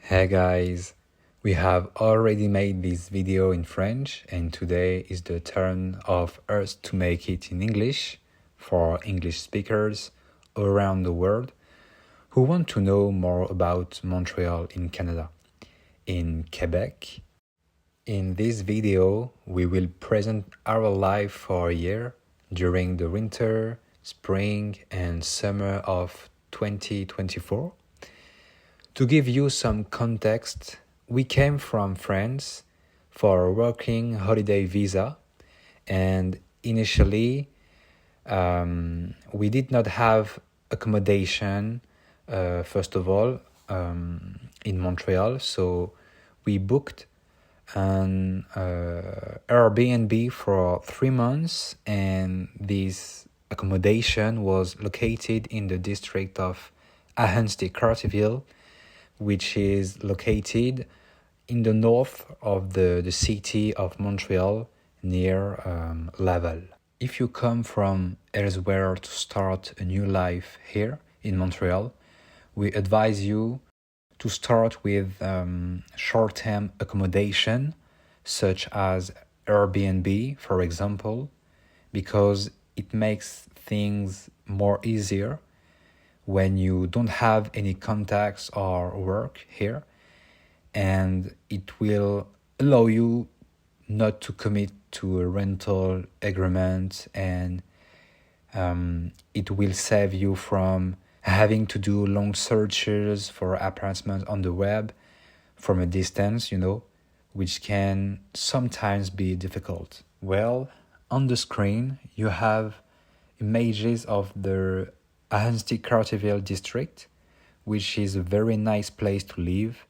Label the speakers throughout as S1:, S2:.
S1: Hey guys, we have already made this video in French and today is the turn of us to make it in English for English speakers around the world who want to know more about Montreal in Canada, in Quebec. In this video, we will present our life for a year during the winter, spring and summer of 2024. To give you some context, we came from France for a working holiday visa, and initially we did not have accommodation, first of all, in Montreal, so we booked an Airbnb for 3 months, and this accommodation was located in the district of Ahuntsic-Cartierville, which is located in the north of the city of Montreal near Laval. If you come from elsewhere to start a new life here in Montreal, we advise you to start with short-term accommodation such as Airbnb, for example, because it makes things more easier when you don't have any contacts or work here, and it will allow you not to commit to a rental agreement, and it will save you from having to do long searches for apartments on the web from a distance, which can sometimes be difficult. Well, on the screen you have images of the Ahuntsic-Cartierville district, which is a very nice place to live.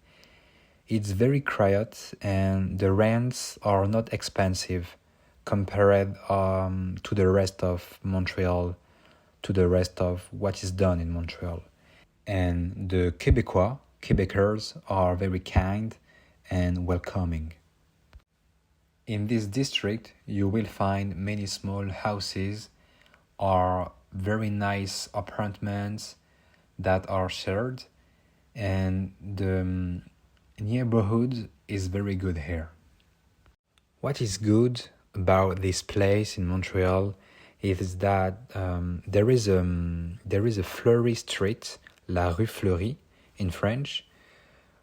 S1: It's very quiet and the rents are not expensive compared to the rest of Montreal, to the rest of what is done in Montreal. And the Quebecers are very kind and welcoming. In this district, you will find many small houses or very nice apartments that are shared, and the neighborhood is very good here. What is good about this place in Montreal is that there is a Fleury street, La Rue Fleury in French,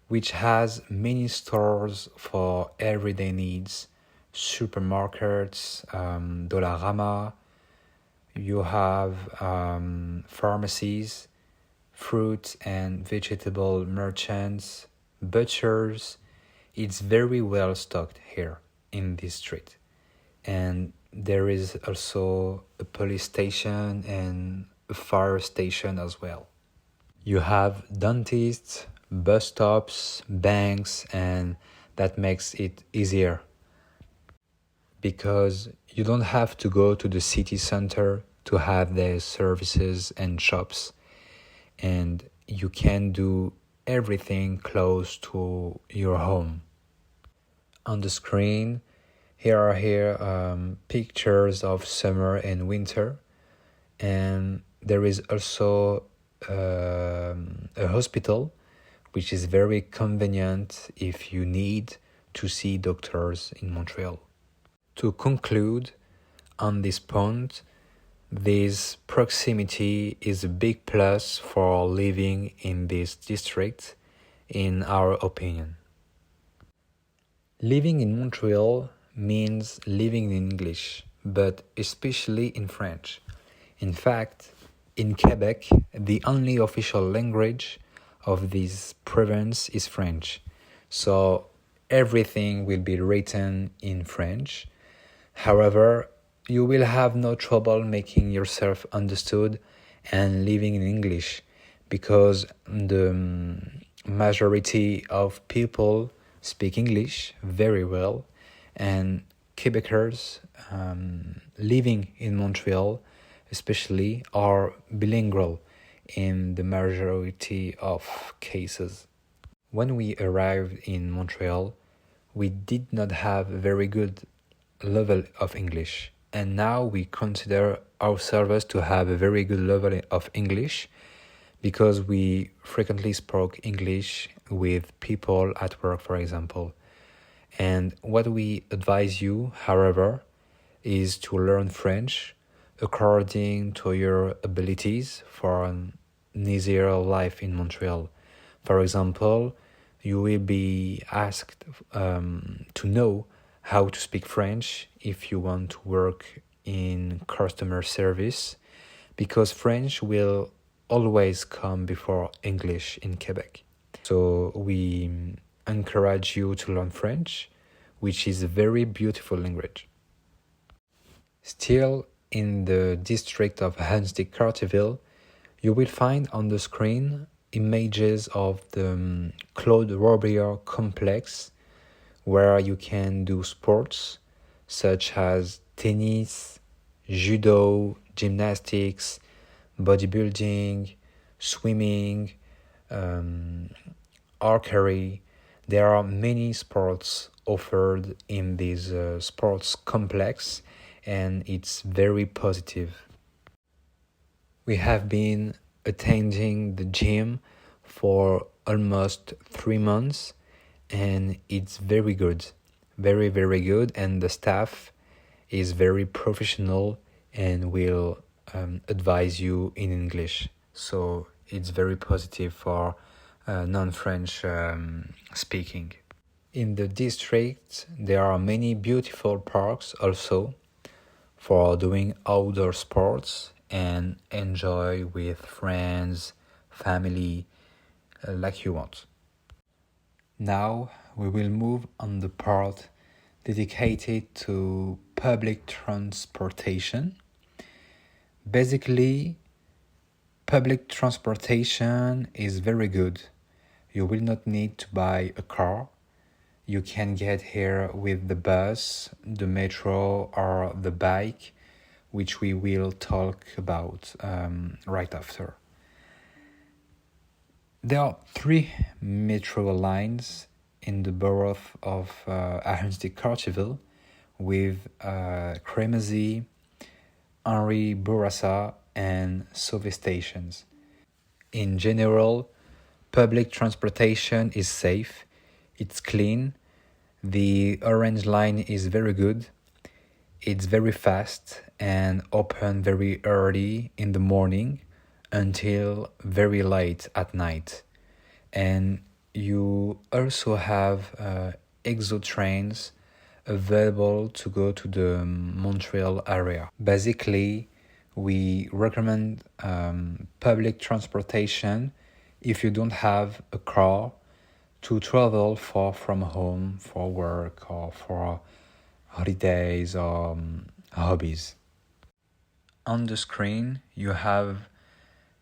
S1: which has many stores for everyday needs, supermarkets, Dollarama. You have pharmacies, fruit and vegetable merchants, butchers. It's very well stocked here in this street. And there is also a police station and a fire station as well. You have dentists, bus stops, banks, and that makes it easier because you don't have to go to the city center to have their services and shops, and you can do everything close to your home. On the screen, here are pictures of summer and winter, and there is also a hospital, which is very convenient if you need to see doctors in Montreal. To conclude on this point, this proximity is a big plus for living in this district, in our opinion. Living in Montreal means living in English, but especially in French. In fact, in Quebec, the only official language of this province is French, so everything will be written in French. However, you will have no trouble making yourself understood and living in English because the majority of people speak English very well, and Quebecers living in Montreal especially are bilingual in the majority of cases. When we arrived in Montreal, we did not have a very good level of English, and now we consider ourselves to have a very good level of English because we frequently spoke English with people at work, for example. And what we advise you, however, is to learn French according to your abilities for an easier life in Montreal. For example, you will be asked to know how to speak French if you want to work in customer service, because French will always come before English in Quebec. So we encourage you to learn French, which is a very beautiful language. Still in the district of Hunsdick-Cartierville, you will find on the screen images of the Claude Robillard complex, where you can do sports such as tennis, judo, gymnastics, bodybuilding, swimming, archery. There are many sports offered in this sports complex, and it's very positive. We have been attending the gym for almost 3 months, and it's very good, very, very good. And the staff is very professional and will advise you in English. So it's very positive for non-French speaking. In the district, there are many beautiful parks also for doing outdoor sports and enjoy with friends, family, like you want. Now we will move on the part dedicated to public transportation. Basically, public transportation is very good. You will not need to buy a car. You can get here with the bus, the metro, or the bike, which we will talk about right after. There are 3 metro lines in the borough of Hunsdick-Cartierville with Crémazie, Henri Bourassa, and Sauvé stations. In general, public transportation is safe, it's clean, the Orange Line is very good, it's very fast and open very early in the morning until very late at night. And you also have exo trains available to go to the Montreal area. Basically, we recommend public transportation if you don't have a car to travel far from home for work or for holidays or hobbies. On the screen, you have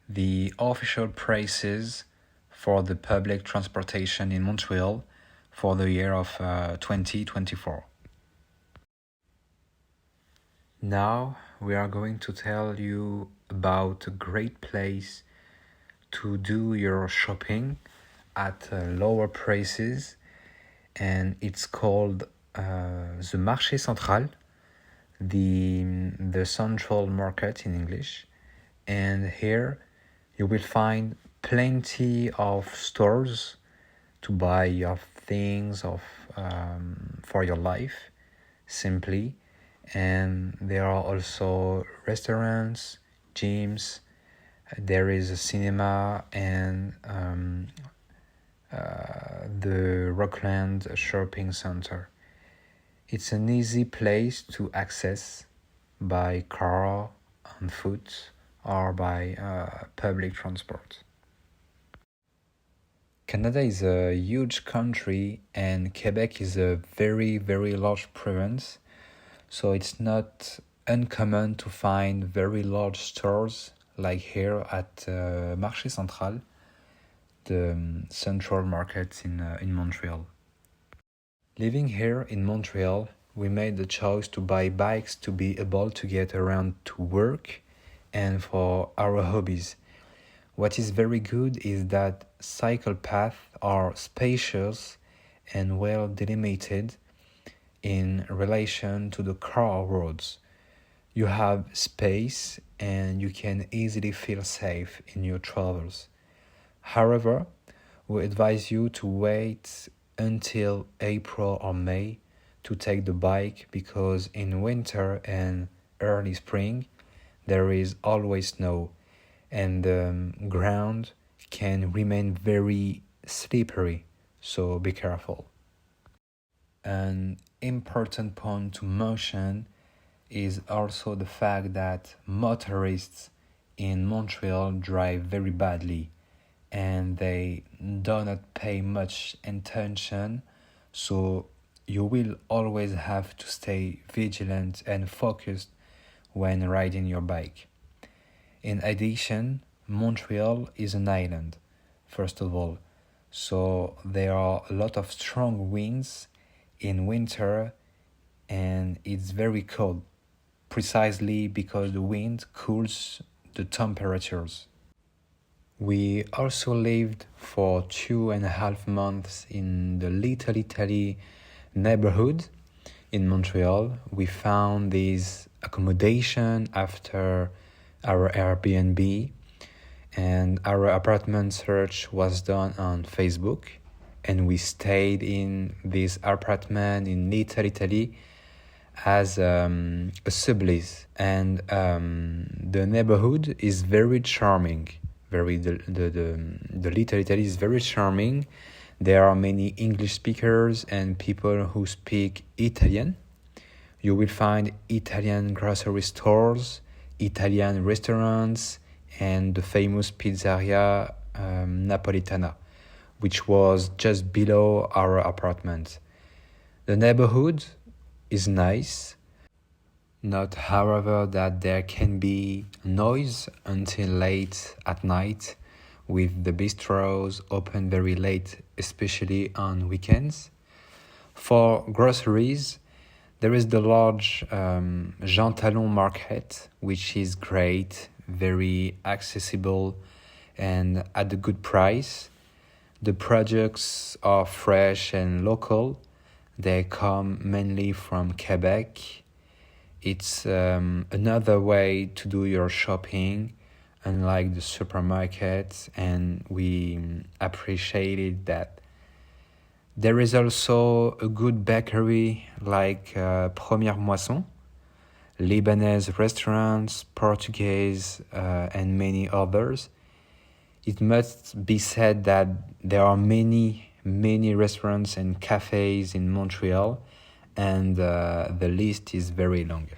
S1: the official prices for the public transportation in Montreal for the year of 2024. Now we are going to tell you about a great place to do your shopping at lower prices, and it's called the Marché Central, the Central Market in English. And here you will find plenty of stores to buy your things for your life simply. And there are also restaurants, gyms, there is a cinema, and the Rockland Shopping Center. It's an easy place to access by car, on foot, or by public transport. Canada is a huge country and Quebec is a very, very large province, so it's not uncommon to find very large stores like here at Marché Central, the central market in Montreal. Living here in Montreal, we made the choice to buy bikes to be able to get around to work and for our hobbies. What is very good is that cycle paths are spacious and well delimited in relation to the car roads. You have space and you can easily feel safe in your travels. However, we advise you to wait until April or May to take the bike because in winter and early spring there is always snow and the ground can remain very slippery, so be careful. An important point to mention is also the fact that motorists in Montreal drive very badly and they do not pay much attention, so you will always have to stay vigilant and focused when riding your bike. In addition, Montreal is an island, first of all, so there are a lot of strong winds in winter and it's very cold, precisely because the wind cools the temperatures. We also lived for 2.5 months in the Little Italy neighborhood in Montreal. We found this accommodation after our Airbnb, and our apartment search was done on Facebook, and we stayed in this apartment in Little Italy as a sublease, and the neighborhood is very charming. The Little Italy is very charming. There are many English speakers and people who speak Italian. You will find Italian grocery stores, Italian restaurants, and the famous pizzeria Napolitana, which was just below our apartment. The neighborhood is nice. Not, however, that there can be noise until late at night, with the bistros open very late, especially on weekends. For groceries, there is the large Jean Talon market, which is great, very accessible, and at a good price. The products are fresh and local. They come mainly from Quebec. It's another way to do your shopping, unlike the supermarket, and we appreciated that. There is also a good bakery like Première Moisson, Lebanese restaurants, Portuguese, and many others. It must be said that there are many restaurants and cafes in Montreal, and the list is very long.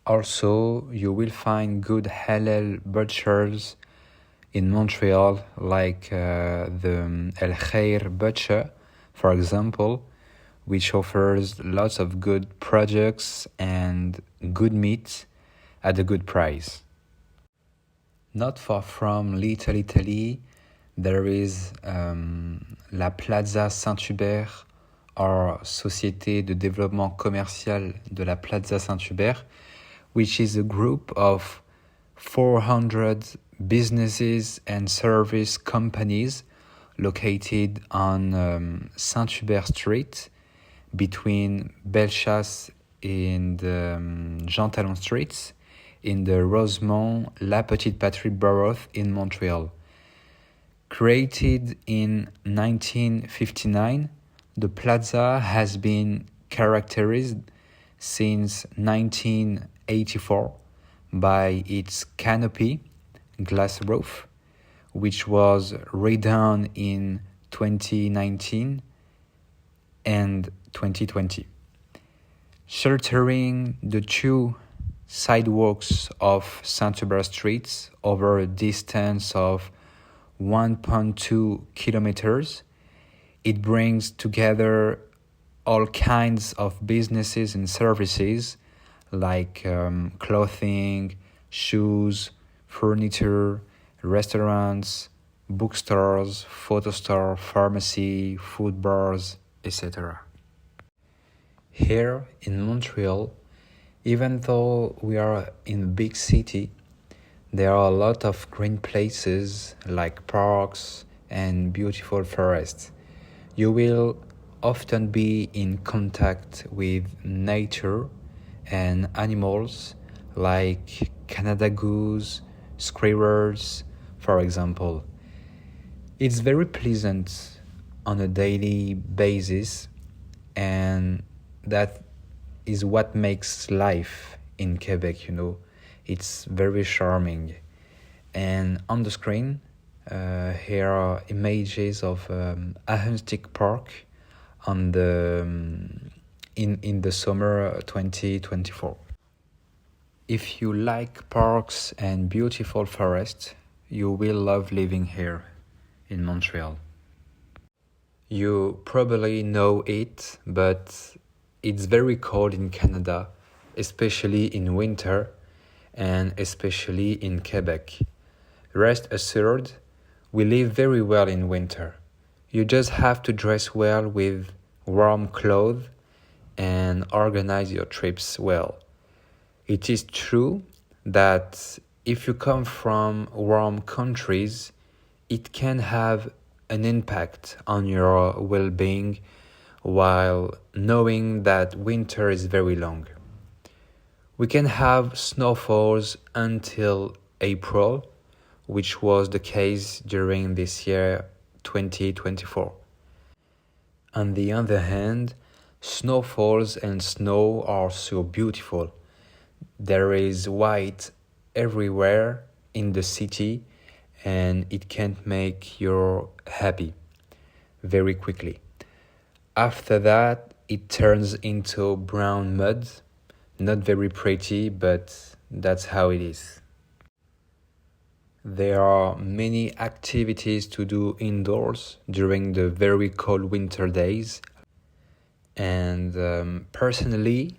S1: Also, you will find good halal butchers in Montreal, like the El Khair Butcher, for example, which offers lots of good products and good meat at a good price. Not far from Little Italy, there is La Plaza Saint-Hubert, or Société de Développement Commercial de la Plaza Saint-Hubert, which is a group of 400 businesses and service companies located on Saint-Hubert Street between Bellechasse and Jean Talon Streets in the Rosemont La Petite Patrie borough in Montreal. Created in 1959, the plaza has been characterized since 1984 by its canopy, glass roof, which was redone in 2019 and 2020, sheltering the two sidewalks of Saint-Hubert Street over a distance of 1.2 kilometers. It brings together all kinds of businesses and services like clothing, shoes, furniture, restaurants, bookstores, photo store, pharmacy, food bars, etc. Here in Montreal, even though we are in a big city, there are a lot of green places like parks and beautiful forests. You will often be in contact with nature and animals like Canada goose, squirrels, for example. It's very pleasant on a daily basis, and that is what makes life in Quebec, you know. It's very charming. And on the screen, here are images of Ahuntsic Park on the in the summer 2024. If you like parks and beautiful forests, you will love living here in Montreal. You probably know it, but it's very cold in Canada, especially in winter and especially in Quebec. Rest assured, we live very well in winter. You just have to dress well with warm clothes and organize your trips well. It is true that if you come from warm countries, it can have an impact on your well-being while knowing that winter is very long. We can have snowfalls until April, which was the case during this year 2024. On the other hand, snowfalls and snow are so beautiful. There is white everywhere in the city, and it can make you happy very quickly. After that, it turns into brown mud. Not very pretty, but that's how it is. There are many activities to do indoors during the very cold winter days. And personally,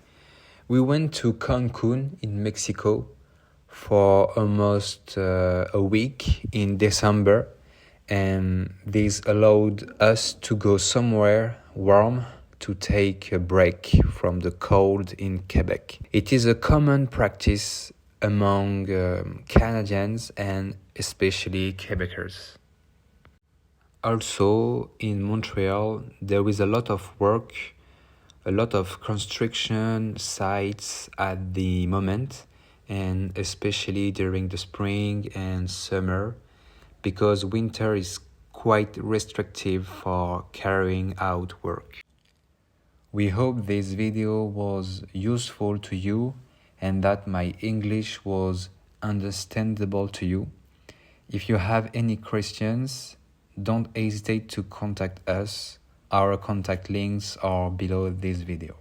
S1: we went to Cancun in Mexico for almost a week in December, and this allowed us to go somewhere warm to take a break from the cold in Quebec. It is a common practice among Canadians and especially Quebecers. Also, in Montreal, there is a lot of work, a lot of construction sites at the moment, and especially during the spring and summer, because winter is quite restrictive for carrying out work. We hope this video was useful to you and that my English was understandable to you. If you have any questions, don't hesitate to contact us. Our contact links are below this video.